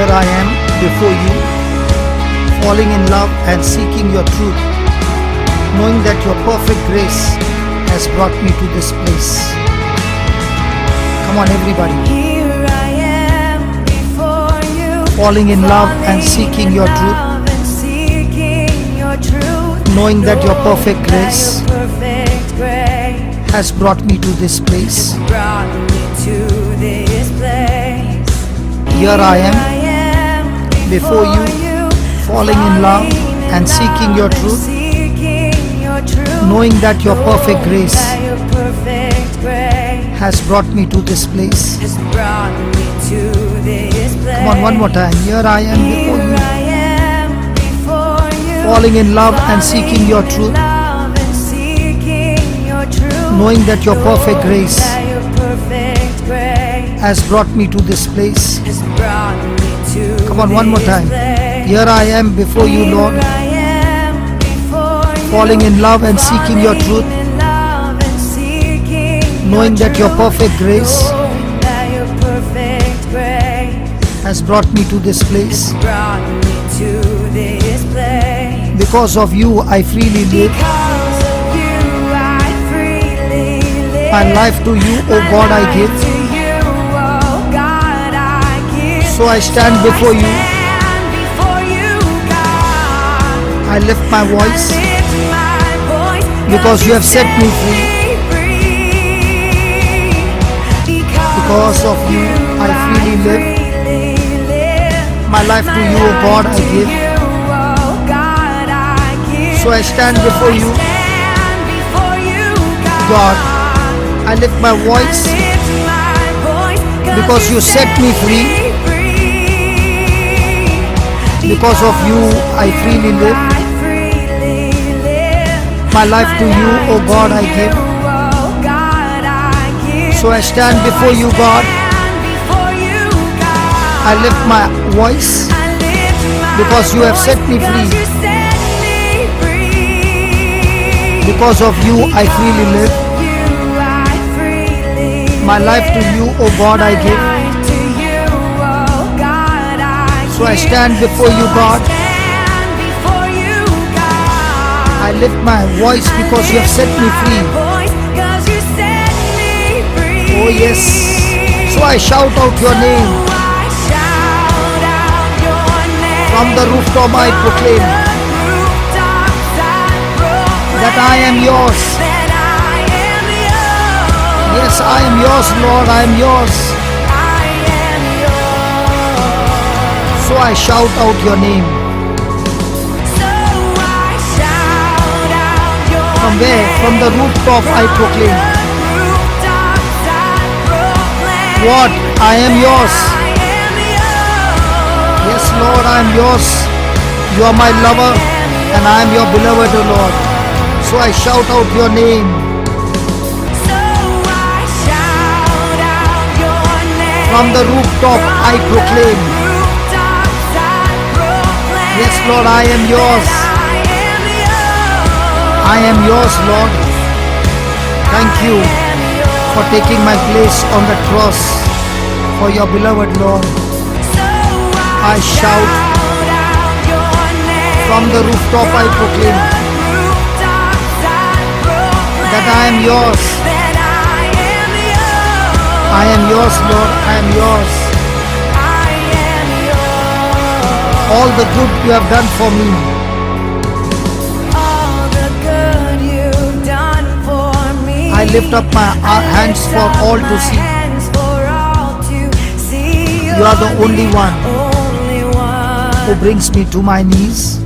Here I am before you, falling in love and seeking your truth, knowing that your perfect grace has brought me to this place. Come on, everybody. Here I am before you, Falling in love and seeking your truth, knowing that your perfect grace has brought me to this place. Here I am before you, falling in love and seeking your truth, knowing that your perfect grace has brought me to this place. Come on, one more time. Here I am before you, falling in love and seeking your truth, knowing that your perfect grace has brought me to this place. Come on, one more time. Here I am before you, Lord, falling in love and seeking your truth, knowing that your perfect grace has brought me to this place. Because of you, I freely live. My life to you, O God, I give. So I stand before you. I lift my voice because you have set me free. Because of you, I freely live. My life to you, O God, I give. So I stand before you, God. I lift my voice because you set me free. Because of you, I freely live. My life to you, O God, I give. So I stand before you, God. I lift my voice because you have set me free. Because of you, I freely live. My life to you, O God, I give. So I stand before you, God. I lift my voice because you have set me free. Oh yes. So I shout out your name. From the rooftop I proclaim that I am yours. Yes, I am yours, Lord, I am yours. So I shout out your name. From where? From the rooftop I proclaim. What? I am yours. Yes, Lord, I am yours. You are my lover and I am your beloved, O Lord. So I shout out your name. From the rooftop I proclaim. Yes, Lord, I am yours. I am yours, Lord. Thank you for taking my place on the cross for your beloved, Lord. I shout. From the rooftop I proclaim that I am yours. I am yours, Lord. I am yours. All the good you have done for me. I lift up my hands for all to see. You are the only one who brings me to my knees.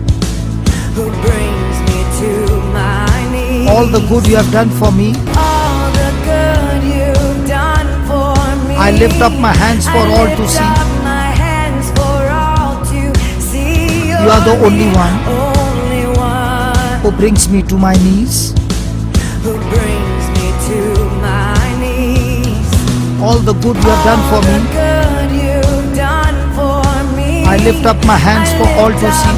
All the good you have done for me. I lift up my hands for all to see. You are the only one who brings me to my knees. All the good you have done for me. I lift up my hands for all to see.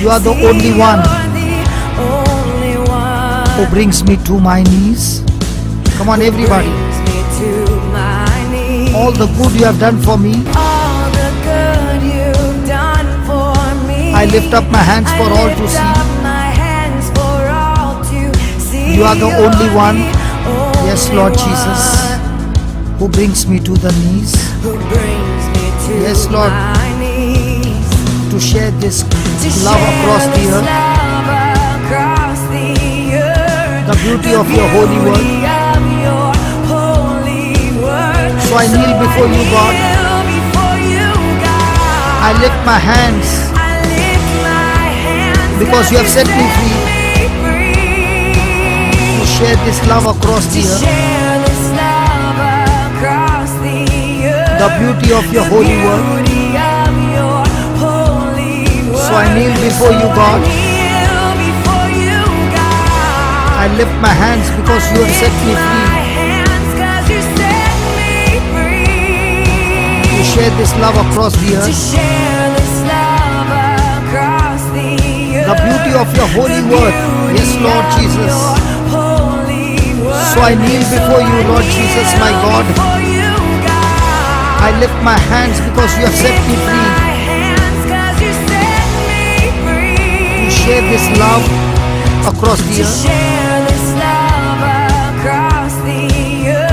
You are the only one who brings me to my knees. Come on, everybody. all the good you have done for me. all the good you've done for me. I lift up my hands for all to lift see. up my hands for all to see. You are the You're only one. the only Yes, Lord Jesus, one who brings me to the knees who brings me to Yes, Lord. my knees. to share this To love share across the this earth, love across the earth. the beauty of your holy word. Beauty of your holy word. So I kneel before you, God. kneel before you, God. I lift my hands I lift my hands because you have set me free free. to share this love across the To earth, share this love across the earth. the beauty of your holy word. Beauty of your holy word. So I kneel before you, God. I kneel before you, God. I lift my hands because you have set me free My hands 'cause you set me free. to share this love across the To earth, share this love across the earth. the beauty of your holy word. Yes, Lord Jesus. So I kneel before you, Lord Jesus, my God. I lift my hands because you have set me free to share this love across the earth,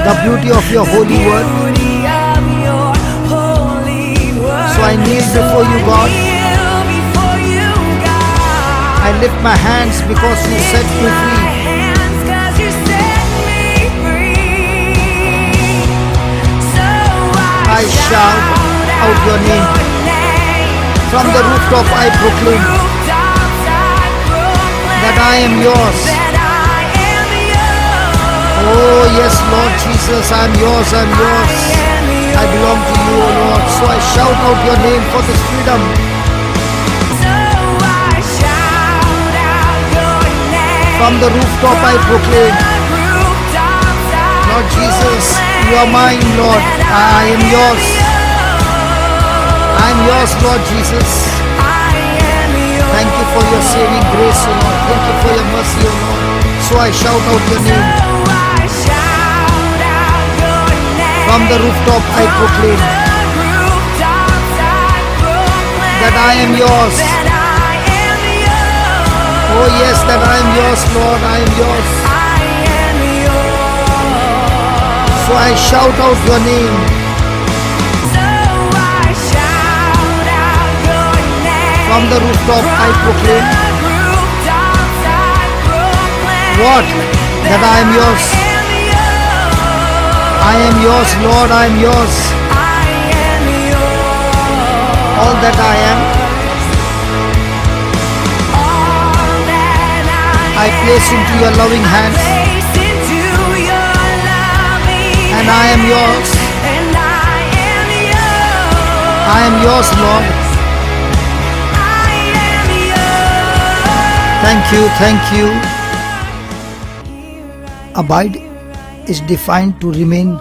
the beauty of your holy word. So I kneel before you, God. I lift my hands because you set me free. I shout out your name. From the rooftop I proclaim that I am yours. Oh yes, Lord Jesus, I am yours, I am yours. I belong to you, O Lord. So I shout out your name for this freedom. From the rooftop I proclaim, Lord Jesus, you are mine, Lord. I am yours. I am yours, Lord Jesus. Thank you for your saving grace, O Lord. Thank you for your mercy, O Lord. So I shout out your name. From the rooftop I proclaim that I am yours. Oh yes, that I am yours, Lord. I am yours. So I shout out your name. From the rooftop I proclaim what? That I am yours. I am yours, Lord. I am yours. All that I am, I place into your loving hands, and I am yours. I am yours, Lord. Thank you, thank you. Abide is defined to remain,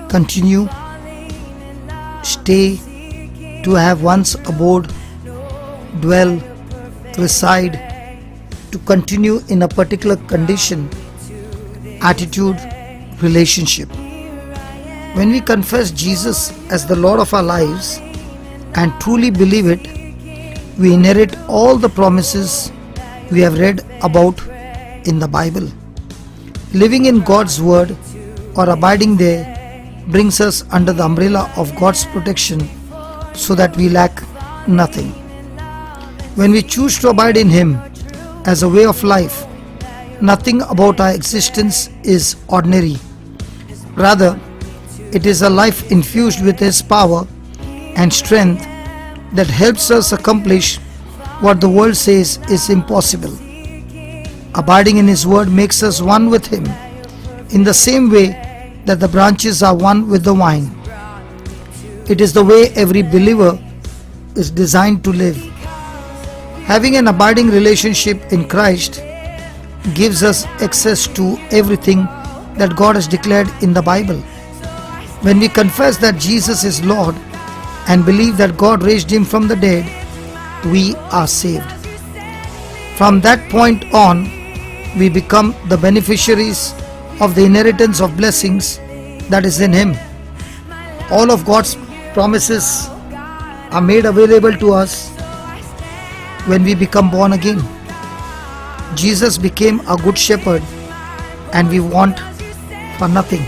continue, stay, to have one's abode, dwell, reside, to continue in a particular condition, attitude, relationship. When we confess Jesus as the Lord of our lives and truly believe it, we inherit all the promises we have read about in the Bible. Living in God's Word or abiding there brings us under the umbrella of God's protection so that we lack nothing. When we choose to abide in Him as a way of life, nothing about our existence is ordinary. Rather, it is a life infused with His power and strength that helps us accomplish what the world says is impossible. Abiding in His Word makes us one with Him in the same way that the branches are one with the vine. It is the way every believer is designed to live. Having an abiding relationship in Christ gives us access to everything that God has declared in the Bible. When we confess that Jesus is Lord and believe that God raised Him from the dead, we are saved. From that point on, we become the beneficiaries of the inheritance of blessings that is in Him. All of God's promises are made available to us when we become born again. Jesus became a good shepherd and we want for nothing.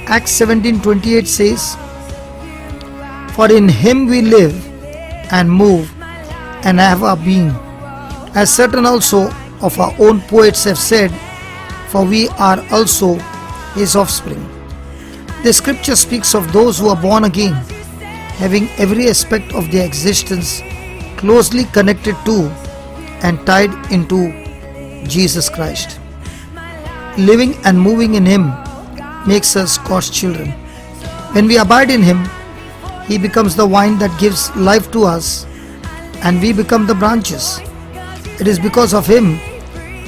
Acts 17:28 says, "For in him we live and move and have our being, as certain also of our own poets have said, for we are also his offspring." The scripture speaks of those who are born again, having every aspect of their existence closely connected to and tied into Jesus Christ. Living and moving in him makes us God's children. When we abide in him, he becomes the vine that gives life to us, and we become the branches. It is because of him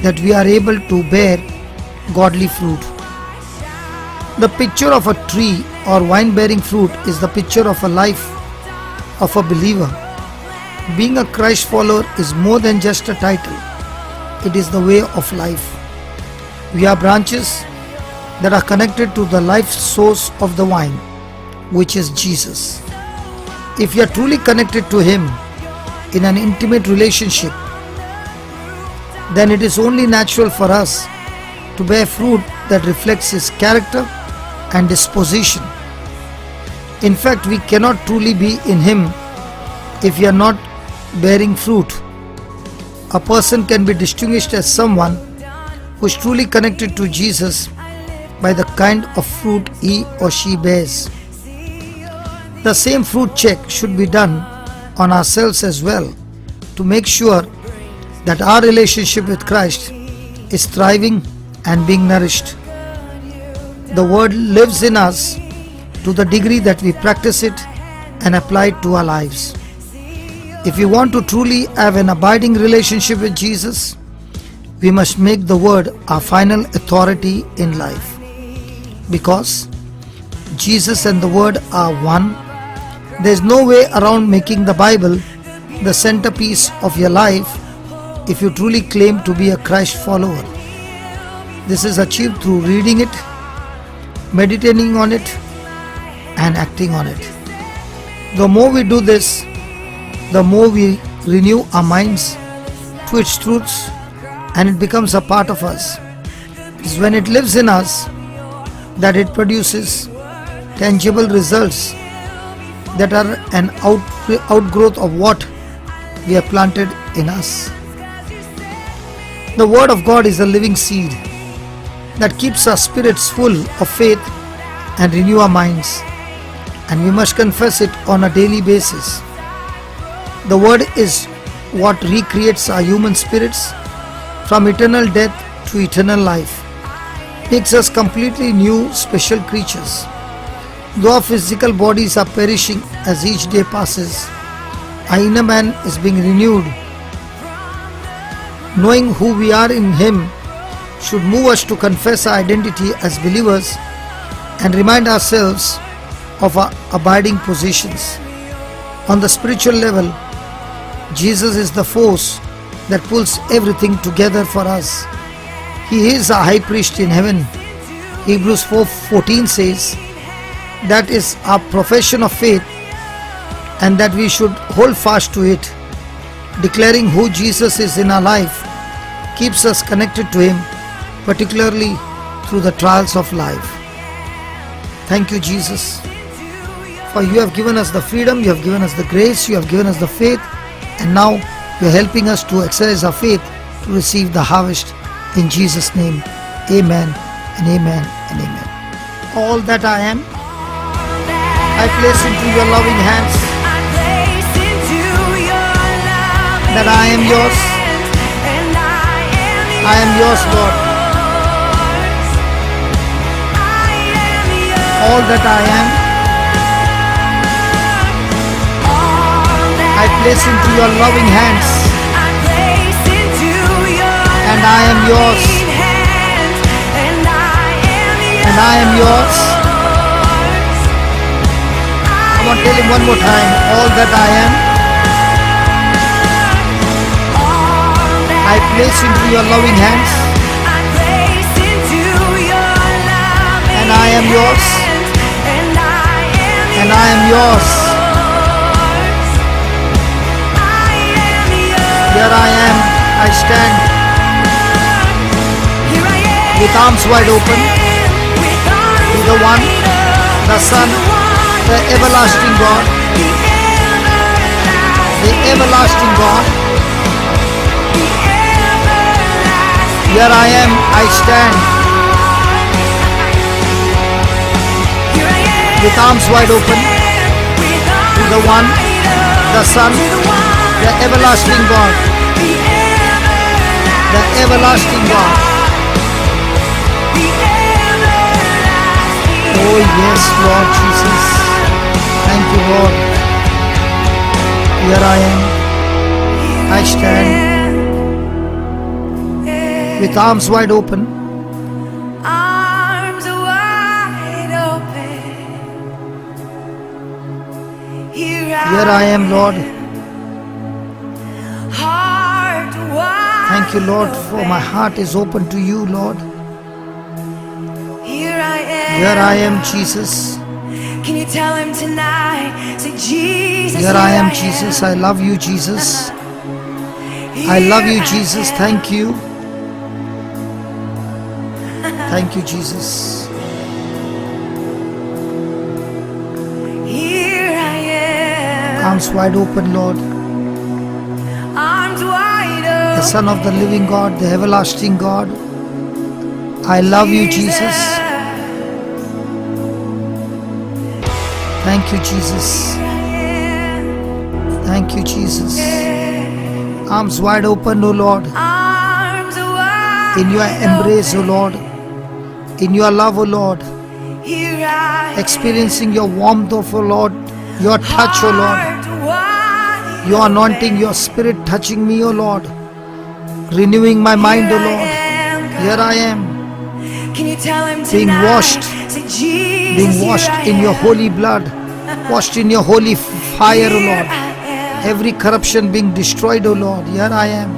that we are able to bear godly fruit. The picture of a tree or wine-bearing fruit is the picture of a life of a believer. Being a Christ follower is more than just a title. It is the way of life. We are branches that are connected to the life source of the vine, which is Jesus. If you are truly connected to him in an intimate relationship, then it is only natural for us to bear fruit that reflects his character and disposition. In fact, we cannot truly be in him if we are not bearing fruit. A person can be distinguished as someone who is truly connected to Jesus by the kind of fruit he or she bears. The same fruit check should be done on ourselves as well to make sure that our relationship with Christ is thriving and being nourished. The word lives in us to the degree that we practice it and apply it to our lives. If we want to truly have an abiding relationship with Jesus, we must make the word our final authority in life. Because Jesus and the word are one, there is no way around making the Bible the centerpiece of your life if you truly claim to be a Christ follower. This is achieved through reading it, meditating on it, and acting on it. The more we do this, the more we renew our minds to its truths, and it becomes a part of us. It is when it lives in us that it produces tangible results that are an outgrowth of what we have planted in us. The Word of God is a living seed that keeps our spirits full of faith and renew our minds, and we must confess it on a daily basis. The Word is what recreates our human spirits from eternal death to eternal life, makes us completely new, special creatures. Though our physical bodies are perishing as each day passes, our inner man is being renewed. Knowing who we are in him should move us to confess our identity as believers and remind ourselves of our abiding positions. On the spiritual level, Jesus is the force that pulls everything together for us. He is our high priest in heaven. Hebrews 4:14 says, that is our profession of faith and that we should hold fast to it. Declaring who Jesus is in our life keeps us connected to him, particularly through the trials of life. Thank you, Jesus, for you have given us the freedom, you have given us the grace, you have given us the faith, and now you are helping us to exercise our faith to receive the harvest. In Jesus' name, amen and amen and amen. All that I am, I place into your loving hands. That I am yours. I am yours, Lord. All that I am, I place into your loving hands. And I am yours. And I am yours. Come on, tell him one more time. All that I am, I place into your loving hands. And I am yours. I am yours. Here I am, I stand with arms wide open to the one, the Son, the everlasting God, the everlasting God. Here I am, I stand with arms wide open to the one, the Son, the everlasting God, the everlasting God. Oh yes, Lord Jesus. Thank you, Lord. Here I am, I stand with arms wide open. Arms wide open. Here I am, Lord. Heart wide Thank you, Lord, for my heart is open to you, Lord. Here I am, Jesus. Can you tell him tonight? Say, Jesus. Here I am, Jesus. I love you, Jesus. I love you, Jesus. Thank you. Thank you, Jesus. Here I am. Arms wide open, Lord. Arms wide open. The Son of the living God, the everlasting God. I love you, Jesus. Thank you, Jesus. Thank you, Jesus. Arms wide open, O Lord. Arms wide In your embrace, O Lord. In your love, O Lord. Here I Experiencing your warmth, O Lord. Your touch, O Lord. Heart wide Your anointing, your spirit touching me, O Lord. Renewing my mind, O Lord. Here I am, Can you tell him being tonight? washed, Say, Jesus, being here washed I in your am. holy blood, washed in your holy fire, O Here Lord. I am. Every corruption being destroyed, O Lord. Here I am,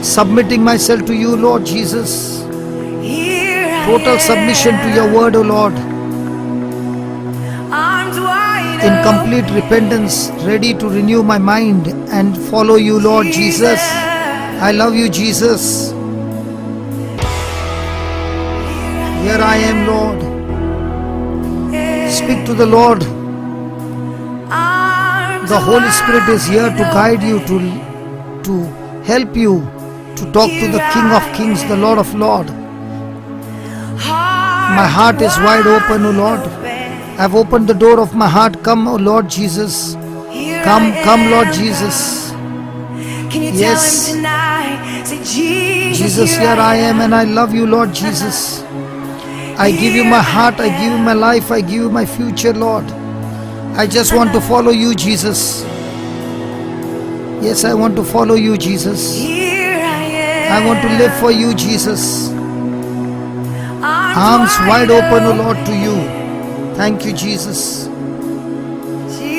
submitting myself to you, Lord Jesus. Here I Total am. submission to your word, O Lord. Arms wide In complete repentance, ready to renew my mind and follow you, Lord Jesus. I love you, Jesus. Here I am, Lord. Speak to the Lord. Arms The Holy Spirit is here to guide you, to help you, to talk to the King of Kings, the Lord of Lords. My heart is wide open, O Lord. I've opened the door of my heart. Come, O Lord Jesus. Come, come, Lord Jesus. Can you Yes. tell him tonight? Say, Jesus, Jesus, here I am and I love you, Lord Jesus. I give you my heart, I give you my life, I give you my future, Lord. I just want to follow you, Jesus. Yes, I want to follow you, Jesus. Here I am. I want to live for you, Jesus. Arms wide open, O Lord, to you. Thank you, Jesus.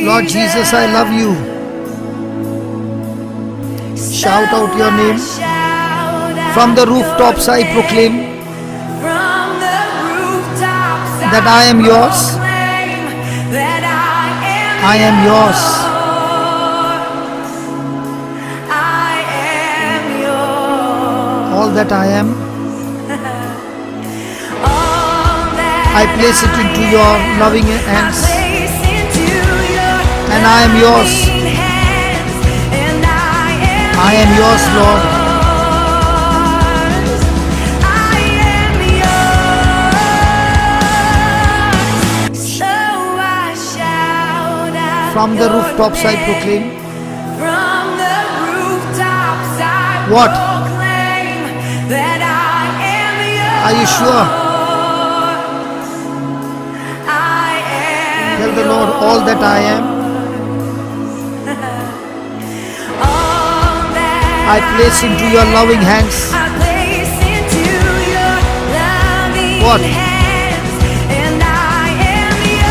Lord Jesus, I love you. Shout out your name. From the rooftops I proclaim that I am yours. I am yours. All that I am, I place it into your loving hands. And I am yours. I am yours, Lord. From the rooftops I proclaim. What? Are you sure? Tell the Lord all that I am. I place into your loving hands. What?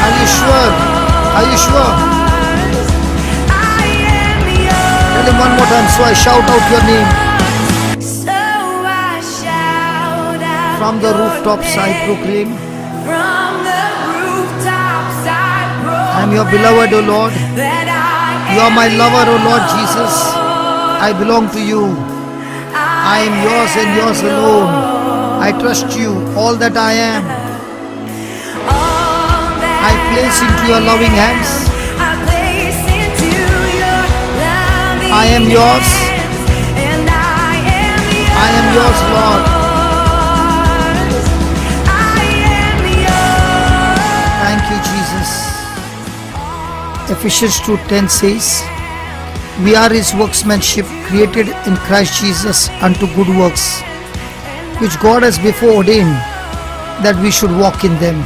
Are you sure? Are you sure? Tell him one more time so I shout out your name. From the rooftops I proclaim. From the rooftop I'm your beloved, O Lord. that I You are my lover, O Lord Jesus. I belong to you. I am yours and yours alone. I trust you, all that I am. all that I place into your loving hands. I place into your loving I am yours. hands, and I am yours. I am yours, Lord. I am yours. Thank you, Jesus. Ephesians 2:10 says, we are his workmanship, created in Christ Jesus unto good works, which God has before ordained that we should walk in them.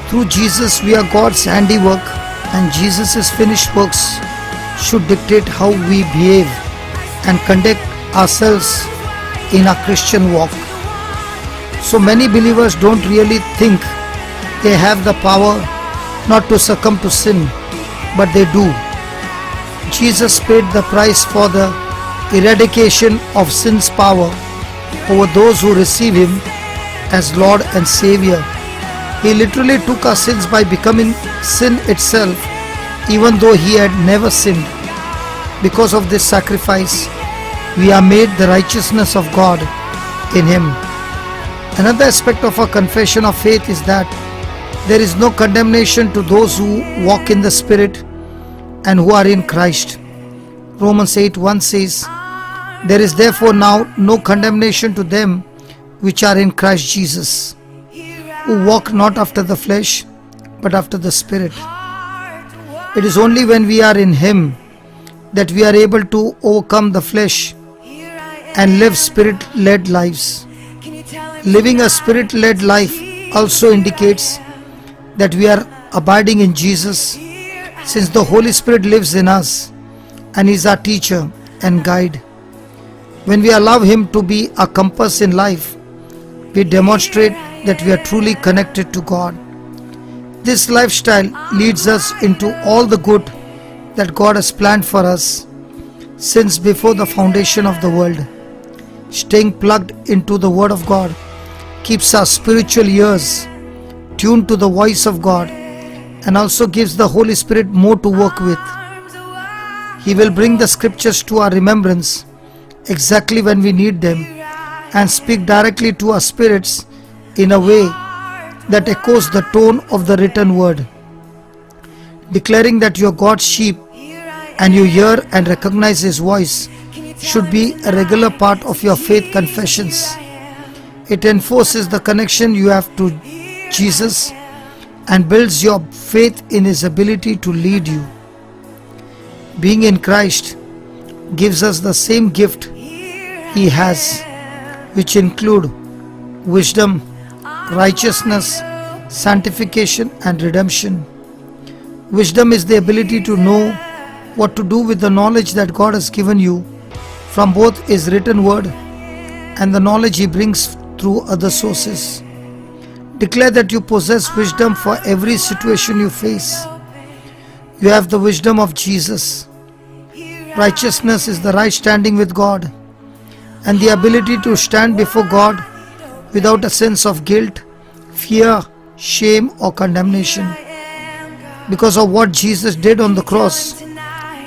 Through Jesus we are God's handiwork, and Jesus' finished works should dictate how we behave and conduct ourselves in our Christian walk. So many believers don't really think they have the power not to succumb to sin, but they do. Jesus paid the price for the eradication of sin's power over those who receive him as Lord and Savior. He literally took our sins by becoming sin itself, even though he had never sinned. Because of this sacrifice, we are made the righteousness of God in him. Another aspect of our confession of faith is that there is no condemnation to those who walk in the Spirit and who are in Christ. Romans 8:1 says, there is therefore now no condemnation to them which are in Christ Jesus, who walk not after the flesh, but after the Spirit. It is only when we are in him that we are able to overcome the flesh and live Spirit-led lives. Living a Spirit-led life also indicates that we are abiding in Jesus, since the Holy Spirit lives in us and is our teacher and guide. When we allow him to be our compass in life, we demonstrate that we are truly connected to God. This lifestyle leads us into all the good that God has planned for us since before the foundation of the world. Staying plugged into the Word of God keeps our spiritual ears tuned to the voice of God, and also gives the Holy Spirit more to work with. He will bring the scriptures to our remembrance exactly when we need them, and speak directly to our spirits in a way that echoes the tone of the written word. Declaring that you are God's sheep and you hear and recognize his voice should be a regular part of your faith confessions. It enforces the connection you have to Jesus and builds your faith in his ability to lead you. Being in Christ gives us the same gift he has, which include wisdom, righteousness, sanctification and redemption. Wisdom is the ability to know what to do with the knowledge that God has given you from both his written word and the knowledge he brings through other sources. Declare that you possess wisdom for every situation you face. You have the wisdom of Jesus. Righteousness is the right standing with God and the ability to stand before God without a sense of guilt, fear, shame or condemnation. Because of what Jesus did on the cross,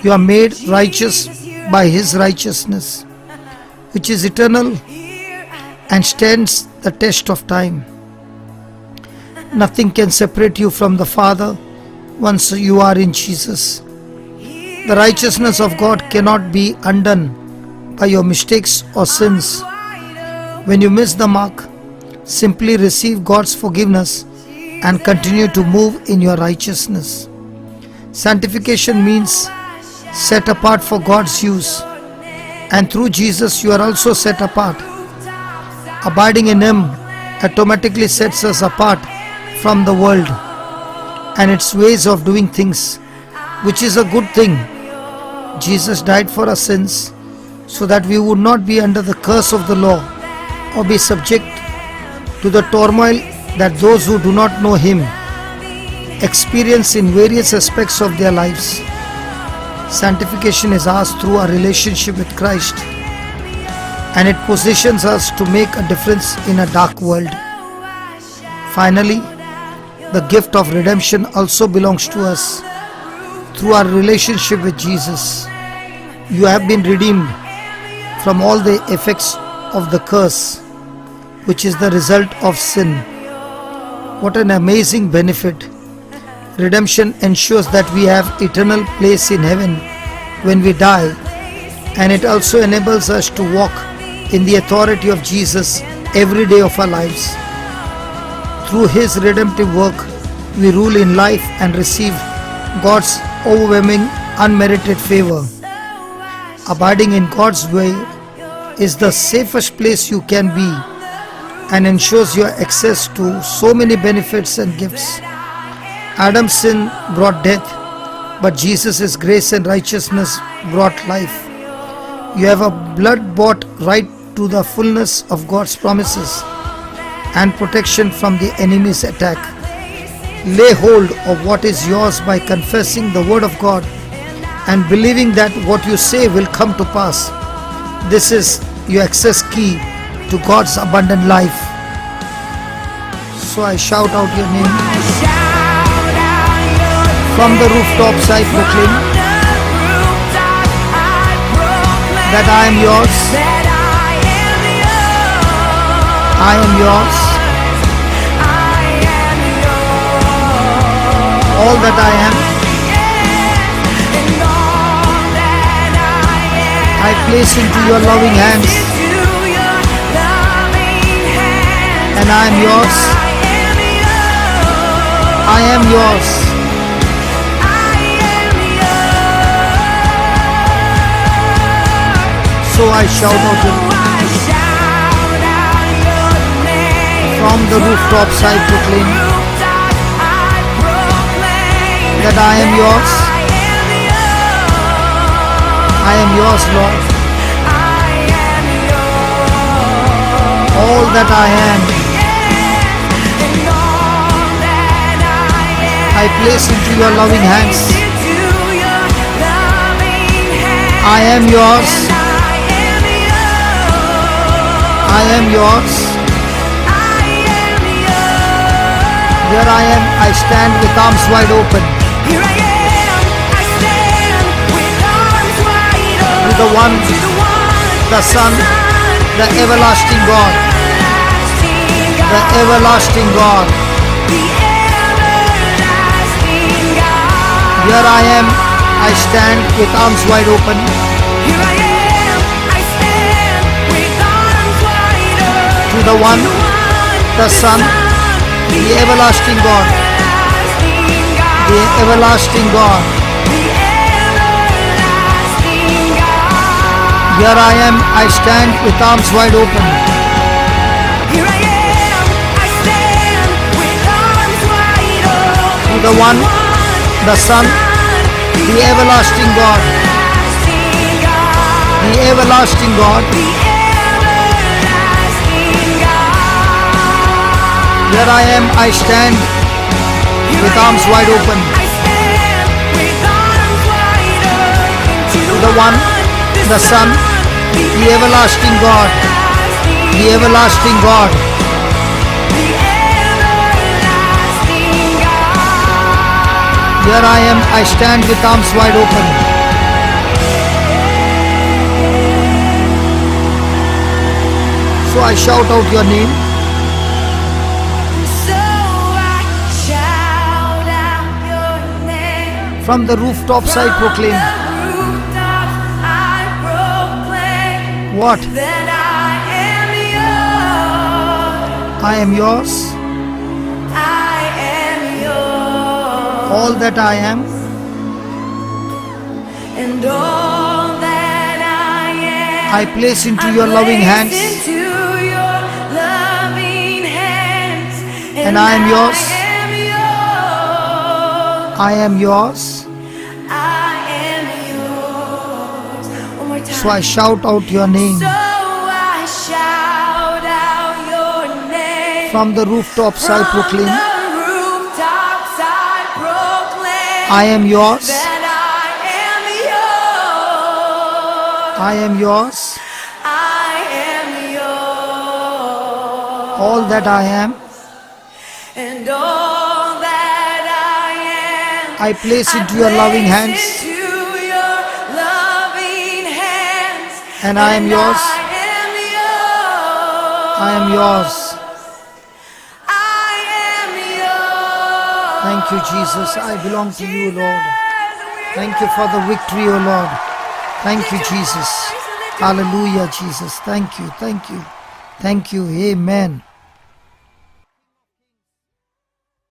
you are made righteous by his righteousness, which is eternal and stands the test of time. Nothing can separate you from the Father once you are in Jesus. The righteousness of God cannot be undone by your mistakes or sins. When you miss the mark, simply receive God's forgiveness and continue to move in your righteousness. Sanctification means set apart for God's use, and through Jesus you are also set apart. Abiding in him automatically sets us apart from the world and its ways of doing things, which is a good thing. Jesus died for our sins so that we would not be under the curse of the law or be subject to the turmoil that those who do not know him experience in various aspects of their lives. Sanctification is ours through our relationship with Christ, and it positions us to make a difference in a dark world. Finally, The gift of redemption also belongs to us through our relationship with Jesus. You have been redeemed from all the effects of the curse, which is the result of sin. What an amazing benefit! Redemption ensures that we have eternal place in heaven when we die, and it also enables us to walk in the authority of Jesus every day of our lives. Through His redemptive work, we rule in life and receive God's overwhelming, unmerited favor. Abiding in God's way is the safest place you can be and ensures your access to so many benefits and gifts. Adam's sin brought death, but Jesus' grace and righteousness brought life. You have a blood-bought right to the fullness of God's promises and protection from the enemy's attack. Lay hold of what is yours by confessing the word of God and believing that what you say will come to pass. This is your access key to God's abundant life. So I shout out your name. From the rooftops I proclaim that I am yours. I am yours. All that I am, I place into your loving hands, and I am yours. I am yours. So I shout out from the rooftops I proclaim that I am yours. I am yours, Lord. All that I am, I place into your loving hands. I am yours. I am yours. Here I am, I stand with arms wide open. Here I am, I stand with arms wide open. To the one, the Son, the everlasting God. The everlasting God. The everlasting God. Here I am, I stand with arms wide open. Here I am, I stand with arms wide open. To the one, the Son, the everlasting God. The everlasting God. Here I am, I stand with arms wide open. Here I am, I stand with arms wide open. To the one, the Son, the everlasting God. The everlasting God. Here I am, I stand with arms wide open. To the one, the Son, the everlasting God. The everlasting God. Here I am, I stand with arms wide open. So I shout out your name. From the rooftops I proclaim. What? That I am yours. I am yours. I am yours. All that I am, And all that I am, I place into your loving hands. Into your loving hands. And I am yours. I am yours. I am yours. I am yours. One more time. So I shout out your name. So I shout out your name. From the rooftops I proclaim. From the rooftops I proclaim. I am yours. That I am yours. I am yours. I am yours. All that I am, And all I place into your loving hands. Into your loving hands. And I am yours. I am yours. I am yours. I am yours. Thank you, Jesus. I belong to you, Lord. Thank you for the victory, O Lord. Thank you, Jesus. Hallelujah, Jesus. Thank you. Thank you. Thank you. Amen.